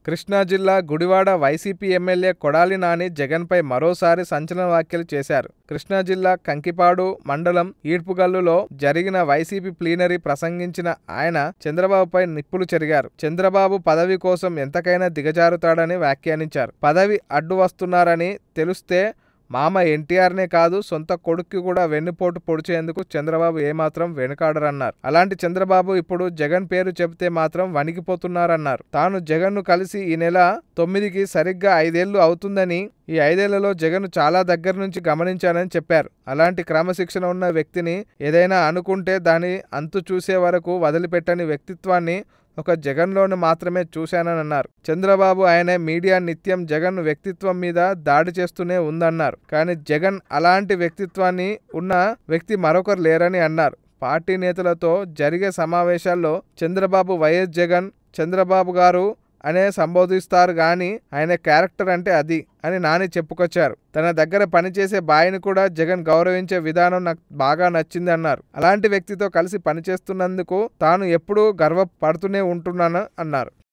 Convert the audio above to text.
కృష్ణా జిల్లా Gudivada YCP MLA Kodali Nani జగన్పై మరోసారి సంచలన వ్యాఖ్యలు చేశారు. కృష్ణా జిల్లా కంకిపాడు మండలం ఈడ్పుగల్లులో జరిగిన వైసీపీ ప్లీనరీ ప్రసంగించిన ఆయన చంద్రబాబుపై నిప్పులు చెరిగారు. చంద్రబాబు పదవి కోసం ఎంతకైనా దిగజారుతాడని వ్యాఖ్యానించారు. పదవి అడ్డు వస్తున్నారని తెలుస్తే మామ ఎన్టీఆర్నే కాదు సొంత కొడుక్కి కూడా వెన్నుపోటు పొడిచేందుకు చంద్రబాబు ఏమాత్రం వెనుకాడరన్నారు. అలాంటి చంద్రబాబు ఇప్పుడు జగన్ పేరు చెబితే మాత్రం వణికిపోతున్నారన్నారు. తాను జగన్ను కలిసి ఈ నెల 9కి సరిగ్గా 5 ఏళ్లు అవుతుందని, ఈ 5 ఏళ్లలో జగన్ చాలా దగ్గర నుంచి గమనించానని చెప్పారు. అలాంటి క్రమశిక్షణ ఉన్న వ్యక్తిని ఏదైనా అనుకుంటే దాని అంతు చూసే వరకు వదిలిపెట్టని వ్యక్తిత్వాన్ని ఒక జగన్లోని మాత్రమే చూశానని అన్నారు. చంద్రబాబు ఆయనే మీడియా నిత్యం జగన్ వ్యక్తిత్వం మీద దాడి చేస్తూనే ఉందన్నారు. కానీ జగన్ అలాంటి వ్యక్తిత్వాన్ని ఉన్న వ్యక్తి మరొకరు లేరని అన్నారు. పార్టీ నేతలతో జరిగే సమావేశాల్లో చంద్రబాబు వైఎస్ జగన్ చంద్రబాబు గారు అనే సంబోధిస్తారు గాని ఆయన క్యారెక్టర్ అంటే అది అని నాని చెప్పుకొచ్చారు. తన దగ్గర పనిచేసే బాయ్ని కూడా జగన్ గౌరవించే విధానం నాకు బాగా నచ్చింది అన్నారు. అలాంటి వ్యక్తితో కలిసి పనిచేస్తున్నందుకు తాను ఎప్పుడూ గర్వపడుతూనే ఉంటున్నాను అన్నారు.